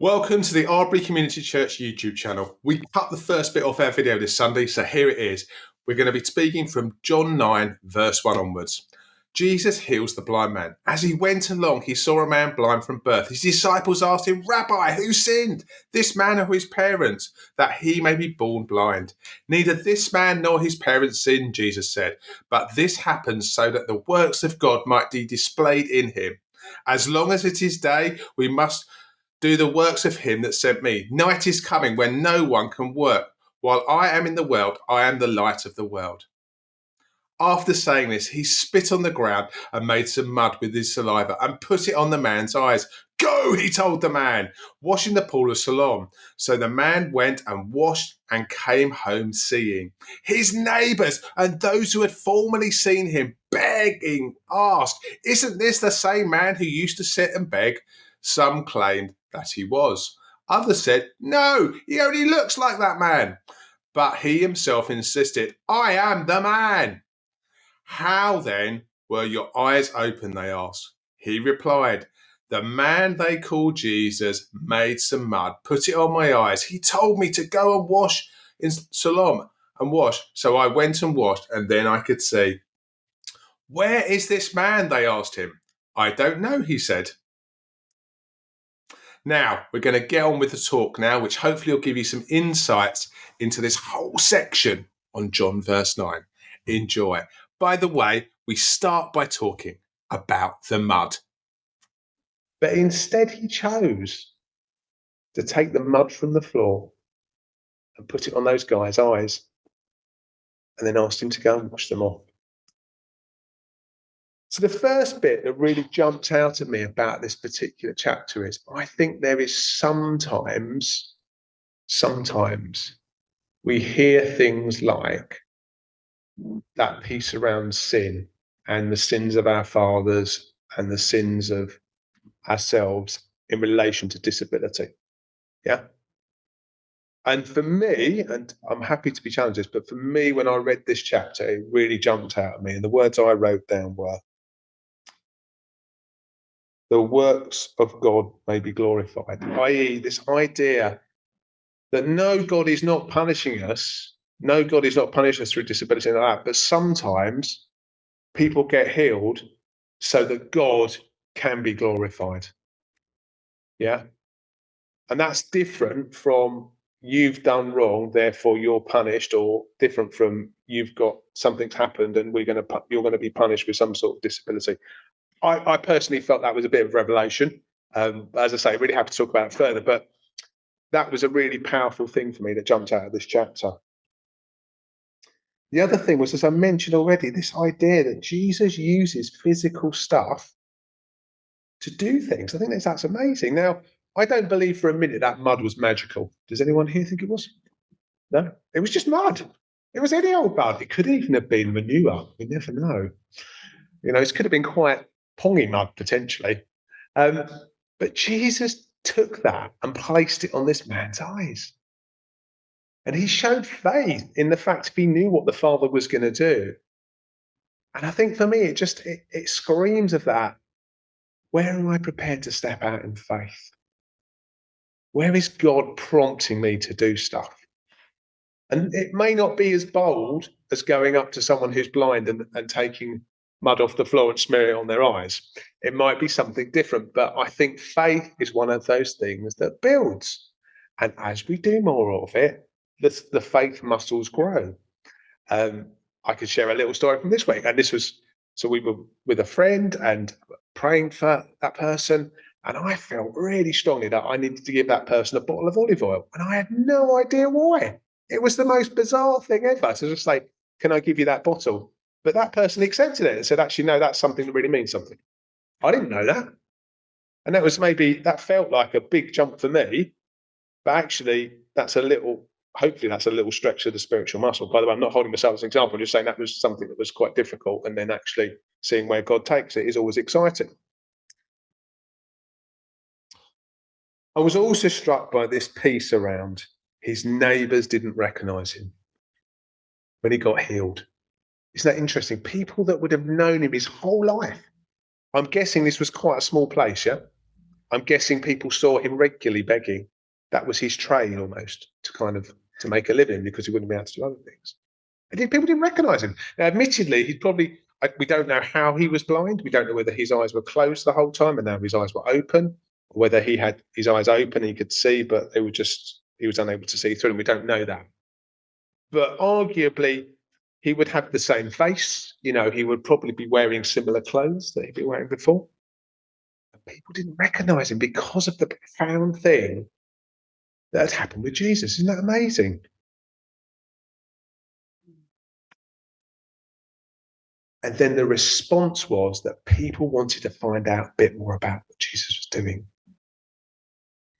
Welcome to the Ardbury Community Church YouTube channel. We cut the first bit off our video this Sunday, so here it is. We're going to be speaking from John 9, verse 1 onwards. Jesus heals the blind man. As he went along, he saw a man blind from birth. His disciples asked him, "Rabbi, who sinned, this man or his parents, that he may be born blind?" "Neither this man nor his parents sinned," Jesus said, "but this happens so that the works of God might be displayed in him. As long as it is day, we must do the works of him that sent me. Night is coming when no one can work. While I am in the world, I am the light of the world." After saying this, he spit on the ground and made some mud with his saliva and put it on the man's eyes. "Go," he told the man, "wash in the pool of Siloam." So the man went and washed and came home seeing. His neighbours and those who had formerly seen him begging asked, "Isn't this the same man who used to sit and beg?" Some claimed that he was. Others said, "No, he only looks like that man." But he himself insisted, "I am the man." "How then were your eyes open?" they asked. He replied, "The man they called Jesus made some mud, put it on my eyes. He told me to go and wash in Siloam and wash. So I went and washed, and then I could see." "Where is this man?" they asked him. "I don't know," he said. Now, we're going to get on with the talk now, which hopefully will give you some insights into this whole section on John verse 9. Enjoy. By the way, we start by talking about the mud. But instead, he chose to take the mud from the floor and put it on those guys' eyes and then asked him to go and wash them off. So the first bit that really jumped out at me about this particular chapter is I think there is sometimes we hear things like that piece around sin and the sins of our fathers and the sins of ourselves in relation to disability. Yeah. And for me, and I'm happy to be challenged this, but for me, when I read this chapter, it really jumped out at me. And the words I wrote down were, "The works of God may be glorified," i.e., this idea that no, God is not punishing us. No, God is not punishing us through disability and like that. But sometimes people get healed so that God can be glorified. Yeah. And that's different from you've done wrong, therefore you're punished, or different from you've got something's happened and you're going to be punished with some sort of disability. I personally felt that was a bit of revelation. As I say, really happy to talk about it further, but that was a really powerful thing for me that jumped out of this chapter. The other thing was, as I mentioned already, this idea that Jesus uses physical stuff to do things. I think that's amazing. Now, I don't believe for a minute that mud was magical. Does anyone here think it was? No, it was just mud. It was any old mud. It could even have been manure. We never know. You know, it could have been quite pongy mud potentially. But Jesus took that and placed it on this man's eyes. And he showed faith in the fact he knew what the Father was going to do. And I think for me, it screams of that. Where am I prepared to step out in faith? Where is God prompting me to do stuff? And it may not be as bold as going up to someone who's blind and taking mud off the floor and smearing it on their eyes. It might be something different, but I think faith is one of those things that builds. And as we do more of it, the faith muscles grow. I could share a little story from this week. And this was, so we were with a friend and praying for that person. And I felt really strongly that I needed to give that person a bottle of olive oil. And I had no idea why. It was the most bizarre thing ever. So just like, "Can I give you that bottle?" But that person accepted it and said, "Actually, no, that's something that really means something." I didn't know that. And that felt like a big jump for me. But actually, hopefully that's a little stretch of the spiritual muscle. By the way, I'm not holding myself as an example. I'm just saying that was something that was quite difficult. And then actually seeing where God takes it is always exciting. I was also struck by this piece around his neighbours didn't recognise him when he got healed. Isn't that interesting? People that would have known him his whole life. I'm guessing this was quite a small place, yeah? I'm guessing people saw him regularly begging. That was his trade almost to make a living because he wouldn't be able to do other things. And people didn't recognise him. Now, admittedly, we don't know how he was blind. We don't know whether his eyes were closed the whole time and now his eyes were open, or whether he had his eyes open and he could see, but he was unable to see through them. We don't know that. But arguably, he would have the same face. He would probably be wearing similar clothes that he'd been wearing before. But people didn't recognise him because of the profound thing that had happened with Jesus. Isn't that amazing? And then the response was that people wanted to find out a bit more about what Jesus was doing.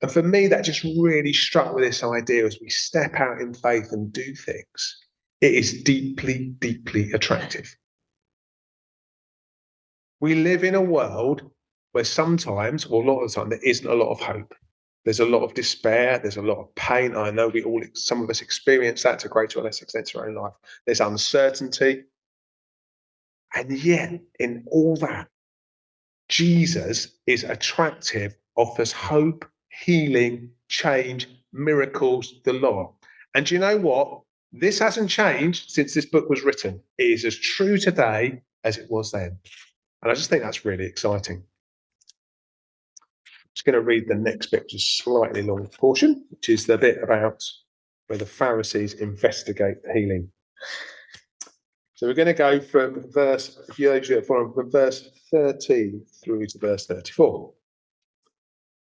And for me, that just really struck with this idea as we step out in faith and do things. It is deeply, deeply attractive. We live in a world where sometimes, or a lot of the time, there isn't a lot of hope. There's a lot of despair. There's a lot of pain. I know some of us experience that to greater or less extent in our own life. There's uncertainty. And yet, in all that, Jesus is attractive, offers hope, healing, change, miracles, the law. And do you know what? This hasn't changed since this book was written. It is as true today as it was then. And I just think that's really exciting. I'm just going to read the next bit, which is a slightly long portion, which is the bit about where the Pharisees investigate the healing. So we're going to go from verse 13 through to verse 34.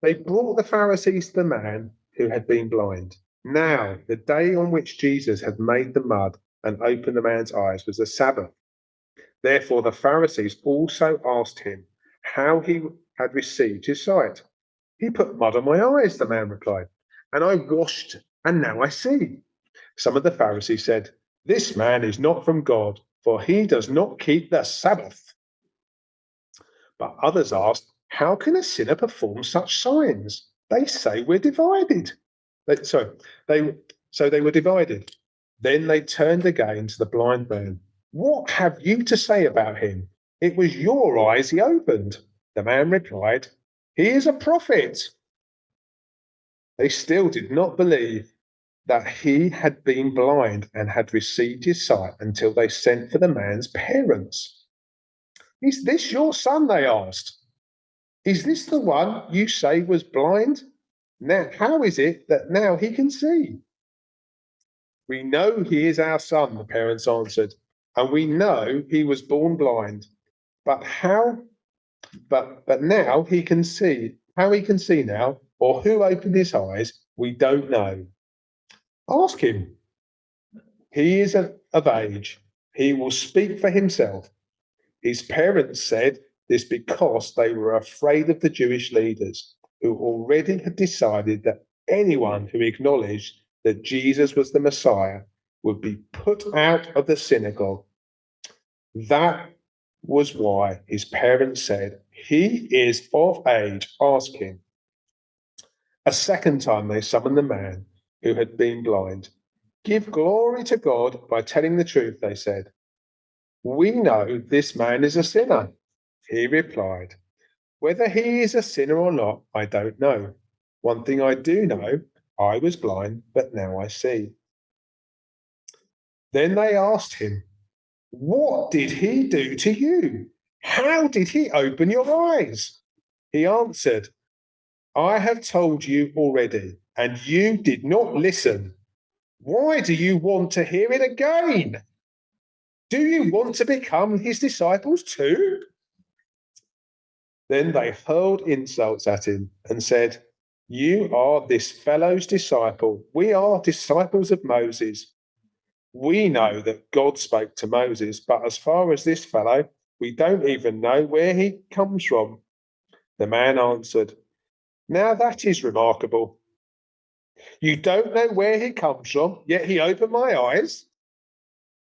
They brought the Pharisees to the man who had been blind. Now, the day on which Jesus had made the mud and opened the man's eyes was the Sabbath. Therefore, the Pharisees also asked him how he had received his sight. He put mud on my eyes, the man replied, and I washed, and now I see. Some of the Pharisees said, this man is not from God, for he does not keep the Sabbath. But others asked, how can a sinner perform such signs? They say we're divided. So they were divided. Then they turned again to the blind man. What have you to say about him? It was your eyes he opened. The man replied, he is a prophet. They still did not believe that he had been blind and had received his sight until they sent for the man's parents. Is this your son? They asked. Is this the one you say was blind? Now, how is it that now he can see? We know he is our son, the parents answered, and we know he was born blind. But now he can see. How he can see now, or who opened his eyes, we don't know. Ask him. He is of age. He will speak for himself. His parents said this because they were afraid of the Jewish leaders, who already had decided that anyone who acknowledged that Jesus was the Messiah would be put out of the synagogue. That was why his parents said, he is of age, ask him. A second time they summoned the man who had been blind. Give glory to God by telling the truth, they said. We know this man is a sinner. He replied, whether he is a sinner or not, I don't know. One thing I do know, I was blind, but now I see. Then they asked him, what did he do to you? How did he open your eyes? He answered, I have told you already, and you did not listen. Why do you want to hear it again? Do you want to become his disciples too? Then they hurled insults at him and said, you are this fellow's disciple. We are disciples of Moses. We know that God spoke to Moses, but as far as this fellow, we don't even know where he comes from. The man answered, now that is remarkable. You don't know where he comes from, yet he opened my eyes.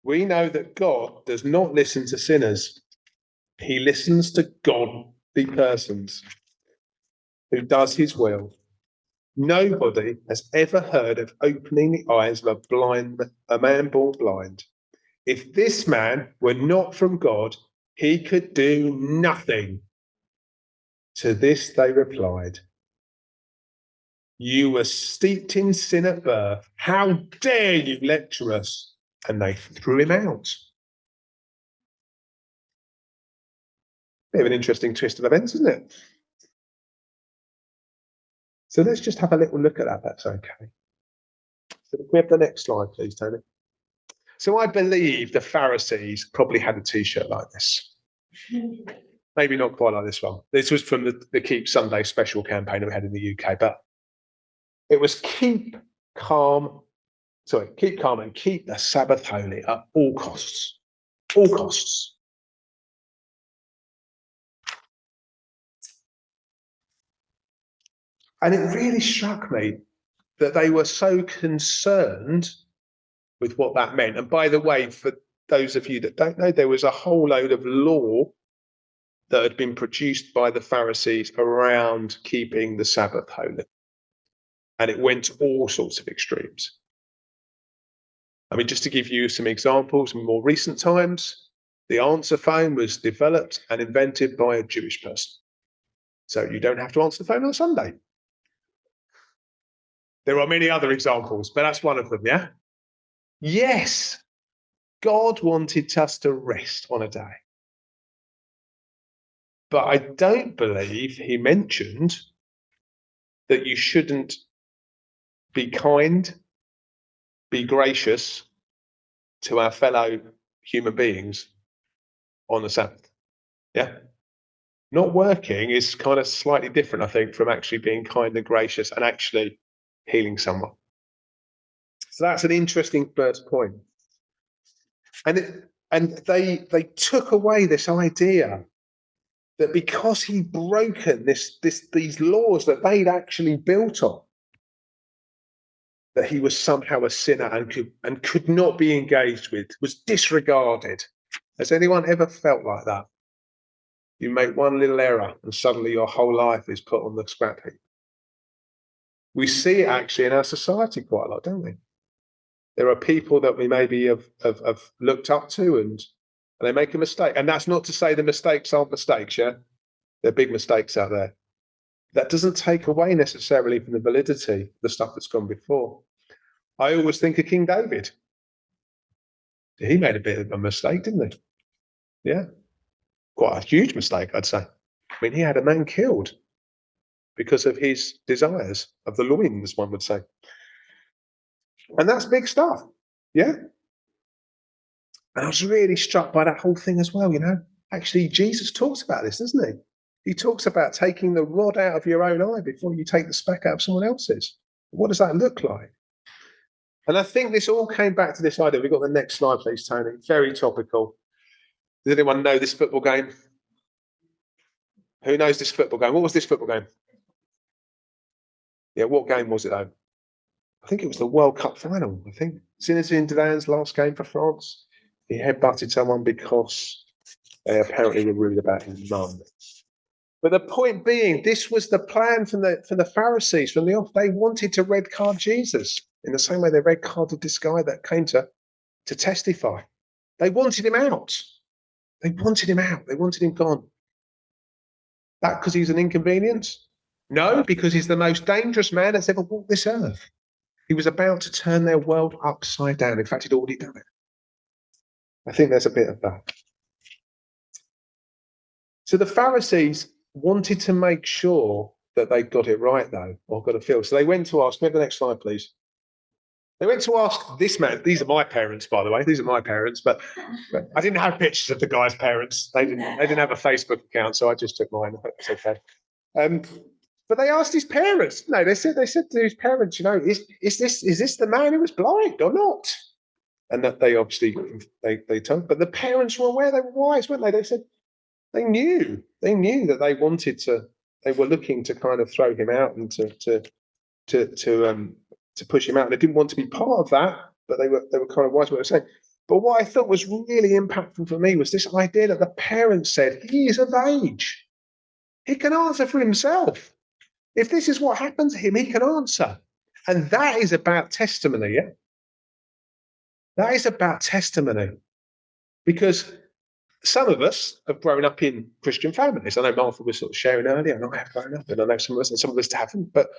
We know that God does not listen to sinners. He listens to godly persons who does his will. Nobody has ever heard of opening the eyes of a man born blind. If this man were not from God, he could do nothing. To this they replied, You were steeped in sin at birth. How dare you lecture us? And they threw him out. Bit of an interesting twist of events, isn't it? So let's just have a little look at that. That's okay. So can we have the next slide, please, Tony? So I believe the Pharisees probably had a T-shirt like this. Maybe not quite like this one. This was from the Keep Sunday special campaign that we had in the UK, but it was keep calm and keep the Sabbath holy at all costs. All costs. And it really struck me that they were so concerned with what that meant. And by the way, for those of you that don't know, there was a whole load of law that had been produced by the Pharisees around keeping the Sabbath holy. And it went to all sorts of extremes. I mean, just to give you some examples, in more recent times, the answer phone was developed and invented by a Jewish person. So you don't have to answer the phone on Sunday. There are many other examples, but that's one of them, yeah? Yes, God wanted us to rest on a day. But I don't believe he mentioned that you shouldn't be kind, be gracious to our fellow human beings on the Sabbath. Yeah. Not working is kind of slightly different, I think, from actually being kind and gracious and actually healing someone. So that's an interesting first point. And they took away this idea that because he'd broken these laws that they'd actually built on, that he was somehow a sinner and could not be engaged with, was disregarded. Has anyone ever felt like that? You make one little error and suddenly your whole life is put on the scrap heap. We see it actually in our society quite a lot, don't we? There are people that we maybe have looked up to and they make a mistake. And that's not to say the mistakes aren't mistakes, yeah? There are big mistakes out there. That doesn't take away necessarily from the validity of the stuff that's gone before. I always think of King David. He made a bit of a mistake, didn't he? Yeah. Quite a huge mistake, I'd say. I mean, he had a man killed because of his desires of the loins, one would say. And that's big stuff. Yeah. And I was really struck by that whole thing as well, you know. Actually, Jesus talks about this, doesn't he? He talks about taking the rod out of your own eye before you take the speck out of someone else's. What does that look like? And I think this all came back to this idea. We've got the next slide, please, Tony. Very topical. Does anyone know this football game? Who knows this football game? What was this football game? Yeah, what game was it, though? I think it was the World Cup final, I think. Zinedine Zidane's last game for France. He headbutted someone because they apparently were rude about his mum. But the point being, this was the plan from the Pharisees from the off. They wanted to red card Jesus in the same way they red carded this guy that came to testify. They wanted him out. They wanted him out. They wanted him gone. That because he's an inconvenience? No, because he's the most dangerous man that's ever walked this earth. He was about to turn their world upside down. In fact, he'd already done it. I think there's a bit of that. So the Pharisees wanted to make sure that they got it right, though, or got a feel. So they went to ask, maybe the next slide, please. They went to ask this man. These are my parents, by the way. These are my parents, but I didn't have pictures of the guy's parents. They didn't have a Facebook account, so I just took mine. That's okay. But they asked his parents. No, they said to his parents, you know, is this the man who was blind or not? And that they obviously they told. But the parents were aware. They were wise, weren't they? They said they knew that they wanted to. They were looking to kind of throw him out and to push him out. They didn't want to be part of that, but they were kind of wise what they were saying. But what I thought was really impactful for me was this idea that the parents said he is of age. He can answer for himself. If this is what happened to him, he can answer. And that is about testimony, yeah? That is about testimony. Because Some of us have grown up in Christian families. I know Martha was sort of sharing earlier, and I have grown up, and I know some of us, and some of us haven't. But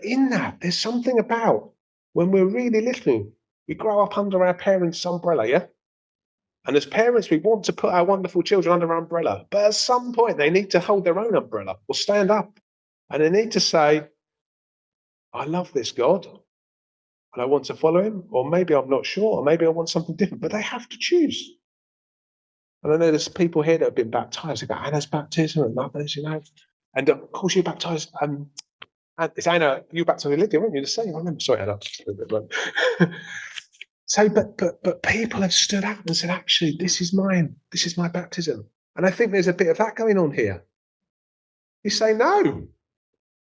in that, there's something about when we're really little, we grow up under our parents' umbrella, yeah. And as parents, we want to put our wonderful children under our umbrella, but at some point, they need to hold their own umbrella or stand up, and they need to say, "I love this God, and I want to follow Him," or maybe I'm not sure, or maybe I want something different. But they have to choose. And I know there's people here that have been baptized. They've got Anna's baptism and others, you know. And of course, you baptized. It's Anna. You baptized Lydia, weren't you? The same. I remember. Sorry, Anna. So, but people have stood up and said, actually, this is mine. This is my baptism. And I think there's a bit of that going on here. You say no.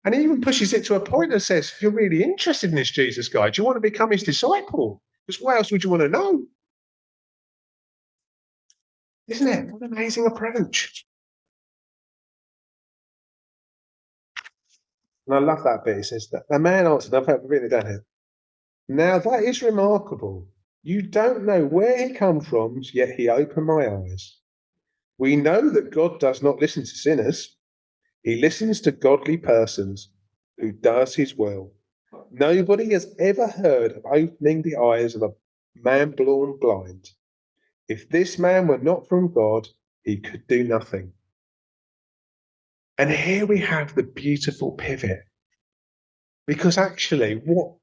And he even pushes it to a point and says, if you're really interested in this Jesus guy, do you want to become his disciple? Because what else would you want to know? Isn't it? What an amazing approach. And I love that bit. It says that the man answered, I've written it down here. Now that is remarkable. You don't know where he come from, yet he opened my eyes. We know that God does not listen to sinners. He listens to godly persons who does his will. Nobody has ever heard of opening the eyes of a man born blind. If this man were not from God, he could do nothing. And here we have the beautiful pivot. Because actually, what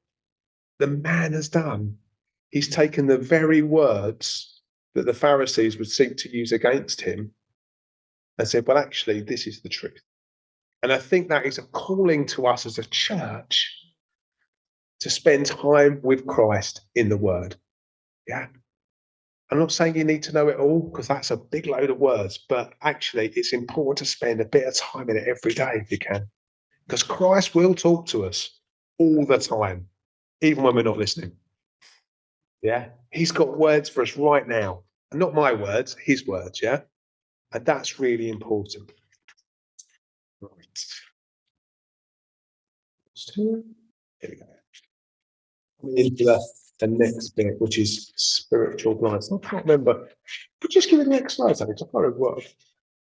the man has done, he's taken the very words that the Pharisees would seek to use against him and said, well, actually, this is the truth. And I think that is a calling to us as a church to spend time with Christ in the Word. Yeah. I'm not saying you need to know it all, because that's a big load of words, but actually it's important to spend a bit of time in it every day if you can, because Christ will talk to us all the time, even when we're not listening. Yeah. He's got words for us right now, and not my words, his words. Yeah. And that's really important. Right. Here we go. Into the next bit, which is spiritual blindness. I can't remember. Could you just give me the next slide, Alex? I can't remember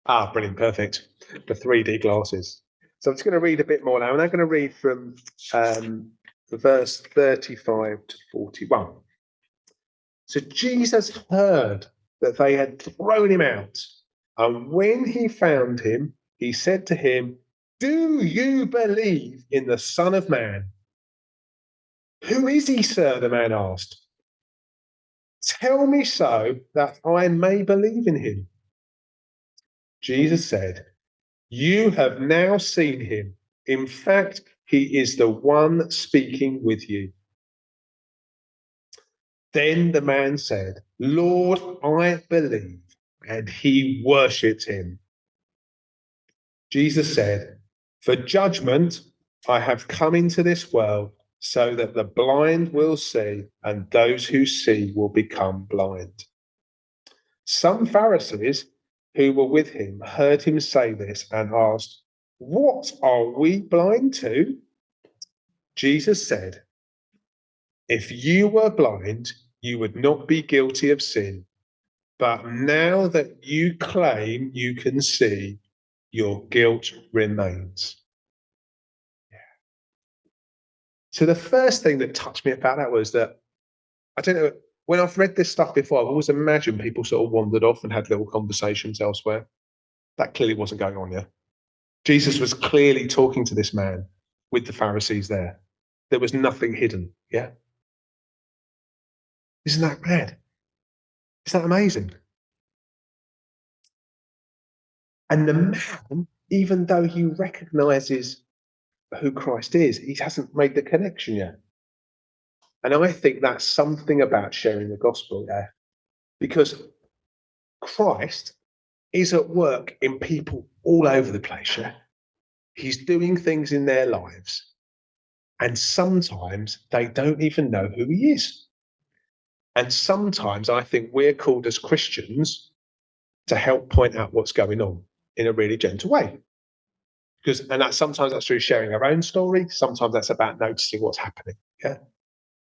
what. Brilliant, perfect. The 3D glasses. So I'm just going to read a bit more now, and I'm going to read from verse 35 to 41. So Jesus heard that they had thrown him out, and when he found him, he said to him, "Do you believe in the Son of Man?" "Who is he, sir?" the man asked. "Tell me so that I may believe in him." Jesus said, "You have now seen him. In fact, he is the one speaking with you." Then the man said, "Lord, I believe," and he worshipped him. Jesus said, "For judgment I have come into this world, so that the blind will see, and those who see will become blind." Some Pharisees who were with him heard him say this and asked, "What are we blind to?" Jesus said, "If you were blind, you would not be guilty of sin. But now that you claim you can see, your guilt remains." So the first thing that touched me about that was that, I don't know, when I've read this stuff before, I've always imagined people sort of wandered off and had little conversations elsewhere. That clearly wasn't going on, yeah? Jesus was clearly talking to this man with the Pharisees there. There was nothing hidden, yeah? Isn't that mad? Isn't that amazing? And the man, even though he recognizes who Christ is, he hasn't made the connection yet. And I think that's something about sharing the gospel there, because Christ is at work in people all over the place. Yeah? He's doing things in their lives, and sometimes they don't even know who he is. And sometimes I think we're called as Christians to help point out what's going on in a really gentle way. And that sometimes that's through sharing our own story. Sometimes that's about noticing what's happening. Yeah.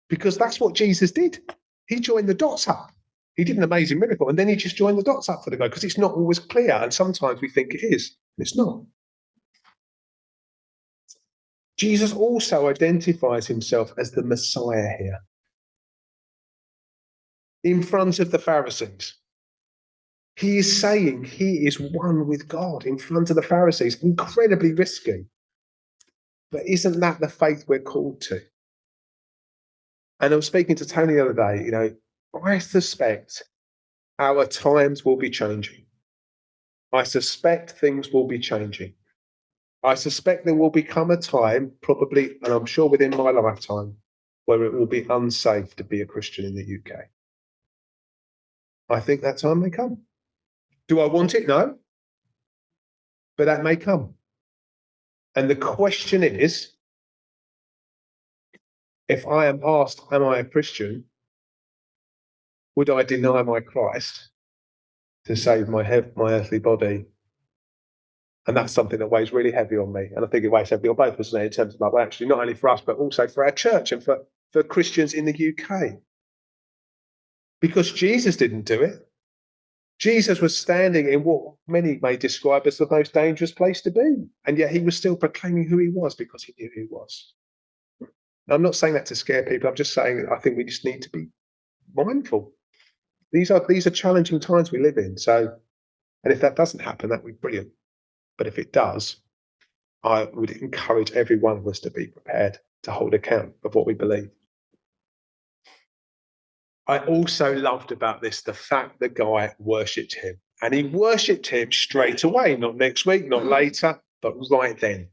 Because that's what Jesus did. He joined the dots up. He did an amazing miracle, and then he just joined the dots up for the guy, because it's not always clear, and sometimes we think it is. It's not. Jesus also identifies himself as the Messiah here in front of the Pharisees. He is saying he is one with God in front of the Pharisees. Incredibly risky. But isn't that the faith we're called to? And I was speaking to Tony the other day, I suspect our times will be changing. I suspect things will be changing. I suspect there will become a time, probably, and I'm sure within my lifetime, where it will be unsafe to be a Christian in the UK. I think that time may come. Do I want it? No. But that may come. And the question is, if I am asked, am I a Christian? Would I deny my Christ to save my earthly body? And that's something that weighs really heavy on me. And I think it weighs heavy on both of us in terms of, well, actually, not only for us, but also for our church and for Christians in the UK. Because Jesus didn't do it. Jesus was standing in what many may describe as the most dangerous place to be. And yet he was still proclaiming who he was, because he knew who he was. Now, I'm not saying that to scare people. I'm just saying I think we just need to be mindful. These are challenging times we live in. So, and if that doesn't happen, that would be brilliant. But if it does, I would encourage every one of us to be prepared to hold account of what we believe. I also loved about this the fact the guy worshipped him. And he worshipped him straight away, not next week, not later, but right then.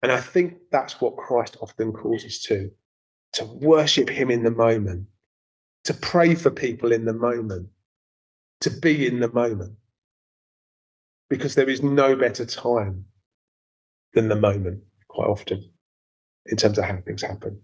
And I think that's what Christ often calls us to worship him in the moment, to pray for people in the moment, to be in the moment. Because there is no better time than the moment, quite often, in terms of how things happen.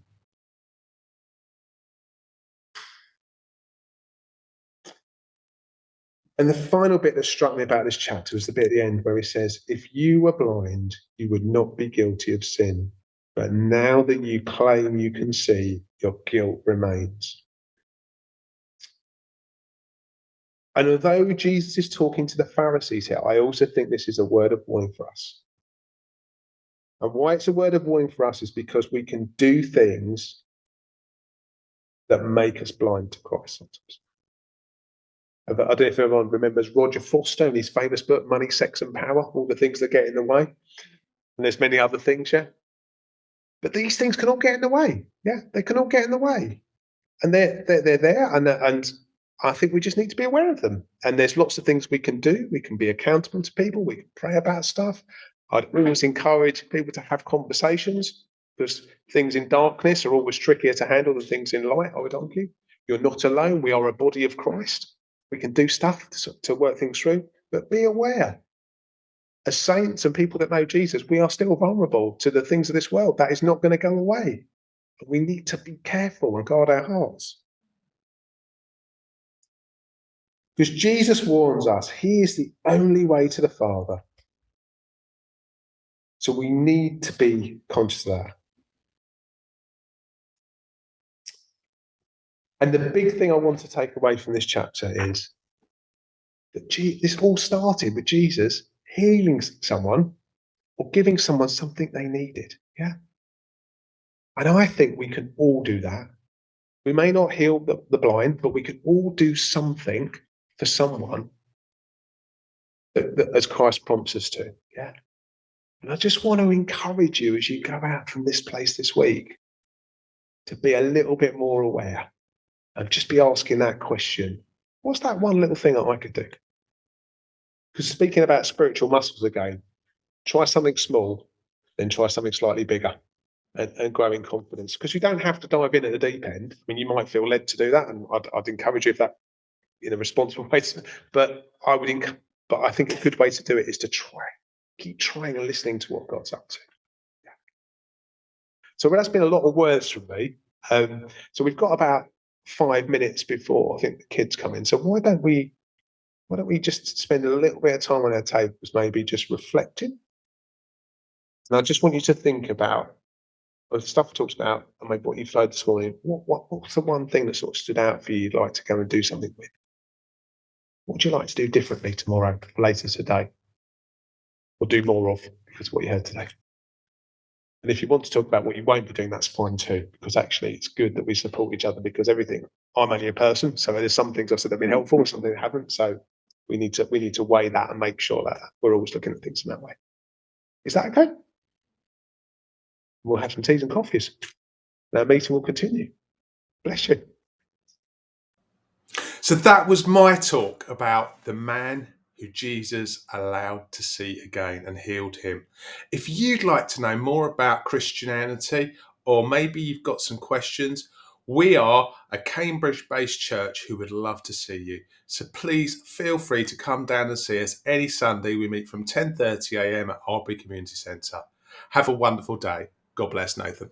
And the final bit that struck me about this chapter was the bit at the end where he says, if you were blind, you would not be guilty of sin. But now that you claim you can see, your guilt remains. And although Jesus is talking to the Pharisees here, I also think this is a word of warning for us. And why it's a word of warning for us is because we can do things that make us blind to Christ sometimes. I don't know if everyone remembers Roger Foster and his famous book, Money, Sex and Power, all the things that get in the way. And there's many other things, yeah. But these things can all get in the way. Yeah, they can all get in the way. And they're there, and I think we just need to be aware of them. And there's lots of things we can do. We can be accountable to people. We can pray about stuff. I'd always encourage people to have conversations, because things in darkness are always trickier to handle than things in light, I would argue. You're not alone. We are a body of Christ. We can do stuff to work things through, but be aware. As saints and people that know Jesus, we are still vulnerable to the things of this world. That is not going to go away. We need to be careful and guard our hearts. Because Jesus warns us, he is the only way to the Father. So we need to be conscious of that. And the big thing I want to take away from this chapter is that this all started with Jesus healing someone or giving someone something they needed. Yeah. And I think we can all do that. We may not heal the blind, but we can all do something for someone that as Christ prompts us to. Yeah. And I just want to encourage you as you go out from this place this week to be a little bit more aware and just be asking that question. What's that one little thing that I could do? Because speaking about spiritual muscles again, try something small, then try something slightly bigger and grow in confidence. Because you don't have to dive in at the deep end. I mean, you might feel led to do that, and I'd encourage you if that in a responsible way. But I think a good way to do it is to keep trying and listening to what God's up to. Yeah. So that's been a lot of words from me. So we've got about 5 minutes before I think the kids come in. So why don't we just spend a little bit of time on our tables, maybe just reflecting? And I just want you to think about Well, the stuff talks about, and maybe what you've heard this morning. What's the one thing that sort of stood out for you? You'd like to go and do something with. What would you like to do differently tomorrow, later today, or do more of because of what you heard today? And if you want to talk about what you won't be doing, that's fine too, because actually it's good that we support each other because everything, I'm only a person. So there's some things I've said that have been helpful and some that haven't. So we need to weigh that and make sure that we're always looking at things in that way. Is that okay? We'll have some teas and coffees. And our meeting will continue. Bless you. So that was my talk about the man who Jesus allowed to see again and healed him. If you'd like to know more about Christianity, or maybe you've got some questions, we are a Cambridge-based church who would love to see you. So please feel free to come down and see us any Sunday. We meet from 10:30 a.m. at Arbury Community Centre. Have a wonderful day. God bless, Nathan.